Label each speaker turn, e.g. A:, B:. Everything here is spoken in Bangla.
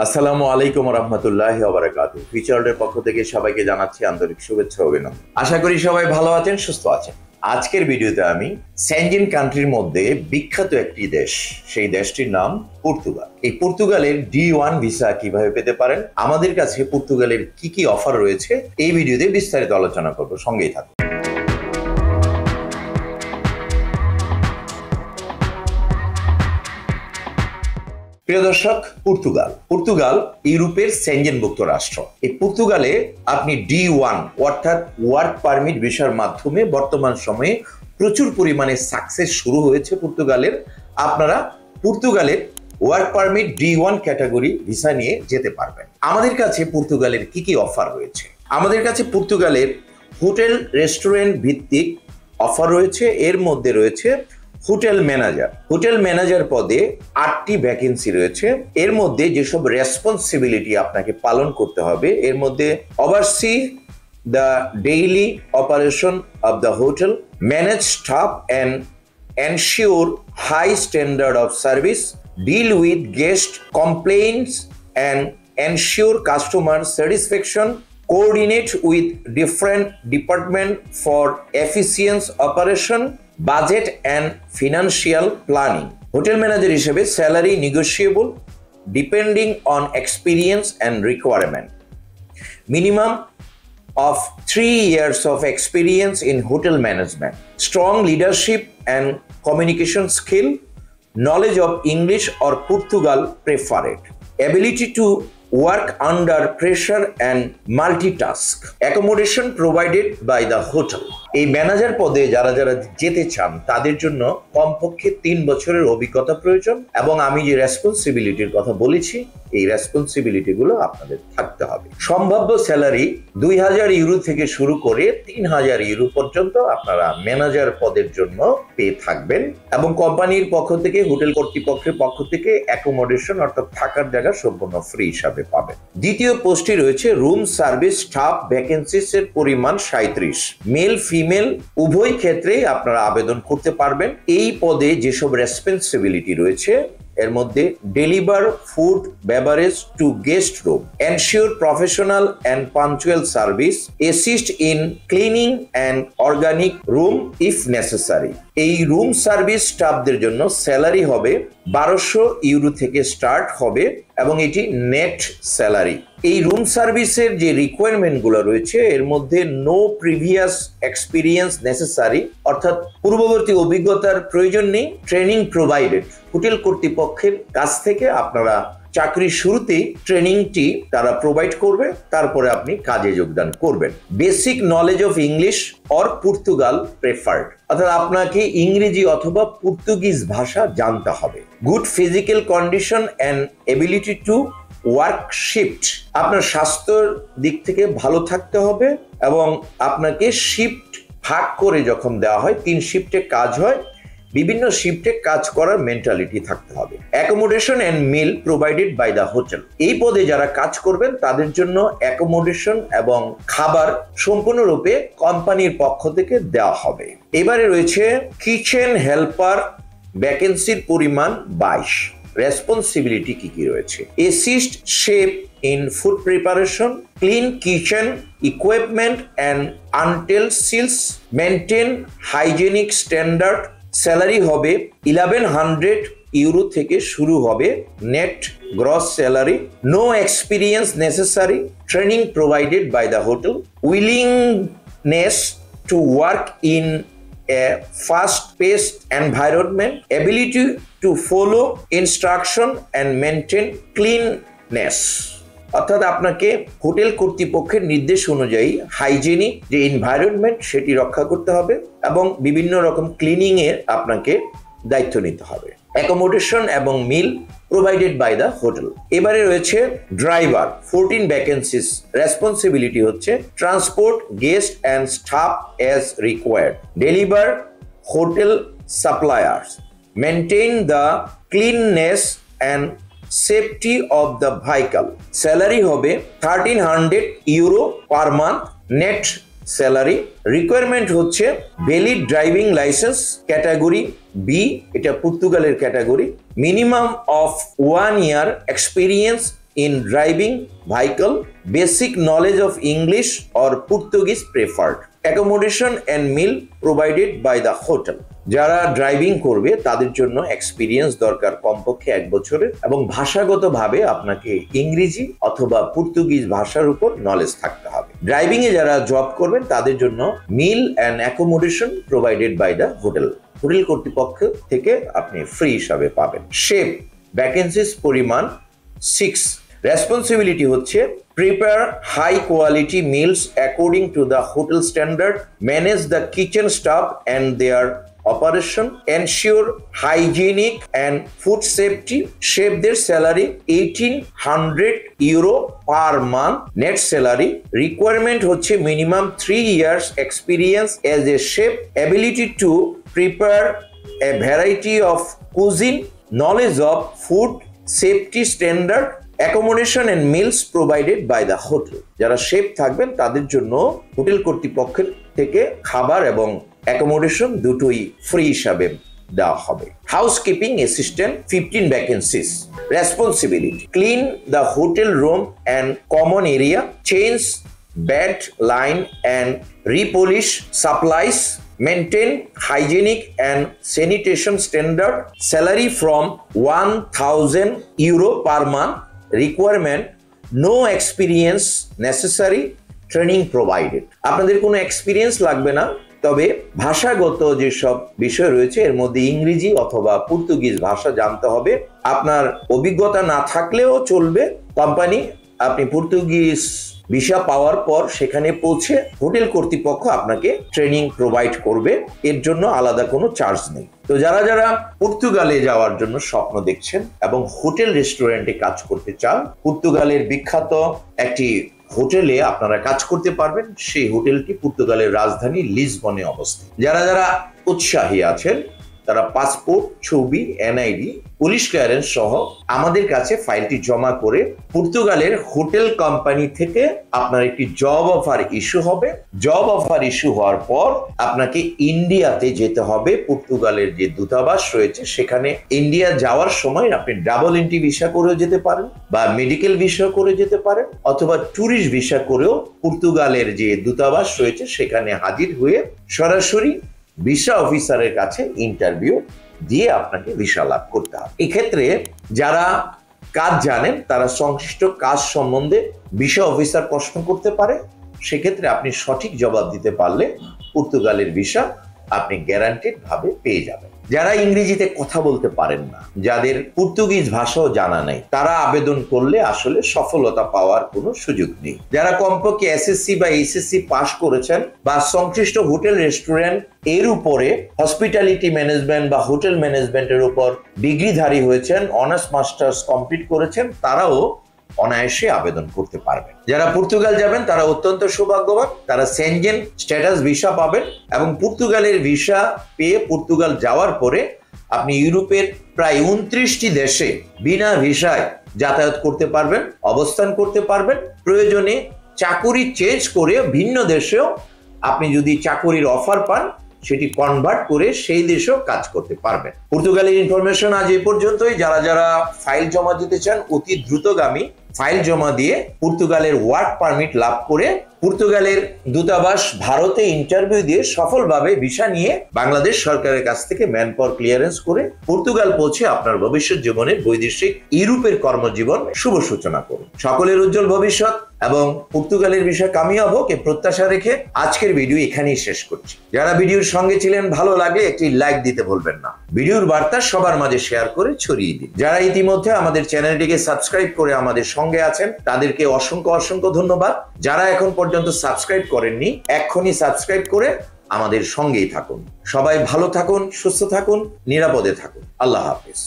A: আসসালামু আলাইকুম রহমতুল্লাহি ওয়া বারাকাতুহু। ফিচারডের পক্ষ থেকে সবাইকে জানাচ্ছি আন্তরিক শুভেচ্ছা ও অভিনন্দন। আশা করি সবাই ভালো আছেন, সুস্থ আছেন। আজকের ভিডিওতে আমি সেনজেন কান্ট্রির মধ্যে বিখ্যাত একটি দেশ, সেই দেশটির নাম পর্তুগাল। এই পর্তুগালের D1 ভিসা কিভাবে পেতে পারেন, আমাদের কাছে পর্তুগালের কি কি অফার রয়েছে, এই ভিডিওতে বিস্তারিত আলোচনা করব। সঙ্গেই থাকুন। প্রিয় দর্শক, পর্তুগাল ইউরোপের সেনজেনভুক্ত রাষ্ট্র। এই পর্তুগালে আপনি D1 অর্থাৎ ওয়ার্ক পারমিট ভিসার মাধ্যমে বর্তমান সময়ে প্রচুর পরিমাণে সাকসেস শুরু হয়েছে পর্তুগালের। আপনারা পর্তুগালের work permit D1 category visa নিয়ে যেতে পারবেন। আমাদের কাছে পর্তুগালের কি কি অফার রয়েছে? আমাদের কাছে পর্তুগালের হোটেল রেস্টুরেন্ট ভিত্তিক অফার রয়েছে। এর মধ্যে রয়েছে হোটেল ম্যানেজার পদে 8টি ভ্যাকেন্সি রয়েছে। এর মধ্যে যেসব রেসপন্সিবিলিটি আপনাকে পালন করতে হবে, এর মধ্যে oversee the daily operation of the hotel, manage staff and ensure high standard of service, deal with guest complaints and ensure customer satisfaction, coordinate with different departments for efficient operation, budget and financial planning. Hotel manager হিসেবে salary negotiable depending on experience and requirement. Minimum of 3 years of experience in hotel management. Strong leadership and communication skill. Knowledge of English or Portugal preferred. Ability to work under pressure and multitask. Accommodation provided by the hotel. এই ম্যানেজার পদে যারা যেতে চান তাদের জন্য কমপক্ষে 3 বছরের অভিজ্ঞতা প্রয়োজন, এবং আমি যে রেসপন্সিবিলিটির কথা বলেছি এই রেসপন্সিবিলিটি গুলো আপনাদের থাকতে হবে। সম্ভাব্য স্যালারি 2000 ইউরো থেকে শুরু করে 3000 ইউরো পর্যন্ত আপনারা ম্যানেজার পদের জন্য পেয়ে থাকবেন, এবং কোম্পানির পক্ষ থেকে, হোটেল কর্তৃপক্ষের পক্ষ থেকে অ্যাকোমোডেশন অর্থাৎ থাকার জায়গা সম্পূর্ণ ফ্রি হিসাবে পাবেন। দ্বিতীয় পোস্টটি রয়েছে রুম সার্ভিস স্টাফ, ভ্যাকেন্সিস এর পরিমাণ 37। মেল ফিমেল উভয় ক্ষেত্রেই আপনারা আবেদন করতে পারবেন। এই পদে যেসব রেসপন্সিবিলিটি রয়েছে এর মধ্যে deliver food beverage to guest room, ensure professional and punctual service, assist in cleaning and organic room if necessary. এই রুম সার্ভিস স্টাফদের জন্য স্যালারি হবে 1200 ইউরো থেকে স্টার্ট হবে, এবং এটি নেট স্যালারি। এই রুম সার্ভিসের যে রিকোয়ারমেন্ট গুলো রয়েছে এর মধ্যে নো প্রিভিয়াস এক্সপিরিয়েন্স নেসেসারি, অর্থাৎ পূর্ববর্তী অভিজ্ঞতার প্রয়োজন নেই। Training provided. হোটেল কর্তৃপক্ষের কাছ থেকে আপনারা চাকরির শুরুতেই ট্রেনিংটি তারা প্রোভাইড করবে, তারপরে আপনি কাজে যোগদান করবেন। Basic knowledge of English or Portugal preferred, অর্থাৎ আপনাকে ইংরেজি অথবা পর্তুগিজ ভাষা জানতে হবে। Good physical condition and ability to work shift, আপনার স্বাস্থ্যের দিক থেকে ভালো থাকতে হবে, এবং আপনাকে শিফট ভাগ করে যখন দেওয়া হয় 3 শিফটে কাজ হয়, বিভিন্ন শিফটে কাজ করার মেন্টালিটি থাকতে হবে। Accommodation and meal provided by the hotel. এই পদে যারা কাজ করবেন তাদের জন্য অ্যাকোমোডেশন এবং খাবার সম্পূর্ণরূপে কোম্পানির পক্ষ থেকে দেওয়া হবে। এবারে রয়েছে কিচেন হেল্পার, ভ্যাকেন্সির পরিমাণ 22। রেসপন্সিবিলিটি কি কি রয়েছে? Assist chef in food preparation, clean kitchen equipment and utensils, maintain hygienic standard. Salary হবে 1100 ইউরো থেকে শুরু হবে, net gross salary. No experience necessary, training provided by the hotel, willingness to work in a fast-paced environment, ability to follow instruction and maintain cleanliness. অর্থাৎ আপনাকে হোটেল কর্তৃপক্ষের নির্দেশ অনুযায়ী হাইজেনিক যে এনভায়রনমেন্ট সেটি রক্ষা করতে হবে, এবং বিভিন্ন রকম ক্লিনিং এর আপনাকে দায়িত্ব নিতে হবে। অ্যাকোমোডেশন এবং meal provided by the hotel. এবারে রয়েছে ড্রাইভার, 14 ভ্যাকেন্সিস। রেসপন্সিবিলিটি হচ্ছে transport guest and staff as required, deliver hotel suppliers, maintain the cleanness and safety of the vehicle. Salary হবে 1300 euro per month, net salary. Requirement হচ্ছে valid driving licence category B, এটা পর্তুগালের category. Minimum of 1 year experience in driving vehicle, basic knowledge of English or Portuguese preferred. Accommodation and meal provided by the hotel. যারা ড্রাইভিং করবে তাদের জন্য এক্সপিরিয়েন্স দরকার কমপক্ষে 1 বছরের, এবং ভাষাগতভাবে আপনাকে ইংরেজি অথবা পর্তুগিজ ভাষার উপর নলেজ থাকতে হবে। ড্রাইভিং এ যারা জব করবেন তাদের জন্য meal and accommodation provided by the hotel কর্তৃপক্ষ থেকে আপনি ফ্রি হিসাবে পাবেন। শেফ ভ্যাকেন্সিস পরিমাণ 6। রেসপন্সিবিলিটি হচ্ছে prepare high quality meals according to the hotel standard, manage the kitchen staff and their operation, ensure hygienic and food safety. Chefদের salary 1800 euro per month net salary. Requirement হচ্ছে minimum 3 years experience as a chef, ability to prepare a variety of cuisine, knowledge of food safety standard, accommodation and meals provided by the hotel. যারা শেফ থাকবেন তাদের জন্য হোটেল কর্তৃপক্ষের থেকে খাবার এবং অ্যাকোমোডেশন দুটোই ফ্রি হিসাবে দেওয়া হবে। Housekeeping assistant 15 vacancies. Responsibility clean the hotel room and common area, change bed linen and replenish supplies, maintain hygienic and sanitation standard. Salary from 1000 euro per month. Requirement no experience necessary, training provided. আপনাদের কোনো এক্সপিরিয়েন্স লাগবে না, তবে ভাষাগত যেসব বিষয় রয়েছে এর মধ্যে ইংরেজি অথবা পর্তুগিজ ভাষা জানতে হবে। আপনার অভিজ্ঞতা না থাকলেও চলবে। কোম্পানি আপনি পর্তুগিজ ভিসা পাওয়ার পর সেখানে পৌঁছে হোটেল কর্তৃপক্ষ আপনাকে ট্রেনিং প্রোভাইড করবে, এর জন্য আলাদা কোনো চার্জ নেই। তো যারা যারা পর্তুগালে যাওয়ার জন্য স্বপ্ন দেখছেন এবং হোটেল রেস্টুরেন্টে কাজ করতে চান, পর্তুগালের বিখ্যাত একটি হোটেলে আপনারা কাজ করতে পারবেন। সেই হোটেলটি পর্তুগালের রাজধানী লিসবনে অবস্থিত। যারা যারা উৎসাহী আছেন তারা পাসপোর্ট, ছবি, এনআইডি, পুলিশ ক্লিয়ারেন্স সহ আমাদের কাছে ফাইলটি জমা করে পর্তুগালের হোটেল কোম্পানি থেকে আপনার একটি জব অফার ইস্যু হবে। জব অফার ইস্যু হওয়ার পর আপনাকে ইন্ডিয়াতে যেতে হবে। পর্তুগালের যে দূতাবাস রয়েছে সেখানে ইন্ডিয়া যাওয়ার সময় আপনি ডাবল এন্ট্রি ভিসা করেও যেতে পারেন বা মেডিকেল ভিসা করে যেতে পারেন, অথবা ট্যুরিস্ট ভিসা করেও পর্তুগালের যে দূতাবাস রয়েছে সেখানে হাজির হয়ে সরাসরি ভিসা অফিসারের কাছে ইন্টারভিউ দিয়ে আপনাকে ভিসা লাভ করতে হবে। এক্ষেত্রে যারা কাজ জানেন তারা সংশ্লিষ্ট কাজ সম্বন্ধে ভিসা অফিসার প্রশ্ন করতে পারে। সেক্ষেত্রে আপনি সঠিক জবাব দিতে পারলে পর্তুগালের ভিসা আপনি গ্যারান্টেড ভাবে পেয়ে যাবেন। যারা ইংরেজিতে কথা বলতে পারেন না, যাদের পর্তুগিজ ভাষাও জানা নেই, তারা আবেদন করলে আসলে সফলতা পাওয়ার কোনো সুযোগ নেই। যারা কমপক্ষে এসএসসি বা এইচএসসি পাস করেছেন বা সংশ্লিষ্ট হোটেল রেস্টুরেন্ট এর উপরে হসপিটালিটি ম্যানেজমেন্ট বা হোটেল ম্যানেজমেন্টের উপর ডিগ্রিধারী হয়েছেন, অনার্স মাস্টার্স কমপ্লিট করেছেন, তারাও অনায়াসে আবেদন করতে পারবেন। যারা পর্তুগাল যাবেন তারা অত্যন্ত সৌভাগ্যবান, তারা সেনজেন স্ট্যাটাস ভিসা পাবেন এবং পর্তুগালের ভিসা পেয়ে পর্তুগাল যাওয়ার পরে আপনি ইউরোপের প্রায় 29টি দেশে বিনা ভিসায় যাতায়াত করতে পারবেন, অবস্থান করতে পারবেন। প্রয়োজনে চাকুরি চেঞ্জ করে ভিন্ন দেশেও আপনি যদি চাকুরির অফার পান সেটি কনভার্ট করে সেই দেশেও কাজ করতে পারবেন। পর্তুগালের ইনফরমেশন আজ এই পর্যন্তই। যারা যারা ফাইল জমা দিতে চান অতি দ্রুতগামী ফাইল জমা দিয়ে পর্তুগালের ওয়ার্ক পারমিট লাভ করে পর্তুগালের দূতাবাস ভারতে ইন্টারভিউ দিয়ে সফলভাবে ভিসা নিয়ে বাংলাদেশ সরকারের কাছ থেকে ম্যান পাওয়ার ক্লিয়ারেন্স করে পর্তুগাল পৌঁছে আপনার ভবিষ্যৎ জীবনের বৈদেশিক ইউরোপের কর্মজীবন শুভ সূচনা করুন। সকলের উজ্জ্বল ভবিষ্যৎ এবং পর্তুগালের বিষয় কামিয়াব হোক এই প্রত্যাশা রেখে আজকের ভিডিও এখানেই শেষ করছি। যারা ভিডিওর সঙ্গে ছিলেন ভালো লাগলে একটি লাইক দিতে ভুলবেন না। ভিডিওর বার্তা সবার মাঝে শেয়ার করে ছড়িয়ে দিন। যারা ইতিমধ্যে আমাদের চ্যানেলটিকে সাবস্ক্রাইব করে আমাদের সঙ্গে আছেন তাদেরকে অসংখ্য অসংখ্য ধন্যবাদ। যারা এখন পর্যন্ত সাবস্ক্রাইব করেননি এক্ষুনি সাবস্ক্রাইব করে আমাদের সঙ্গেই থাকুন। সবাই ভালো থাকুন, সুস্থ থাকুন, নিরাপদে থাকুন। আল্লাহ হাফেজ।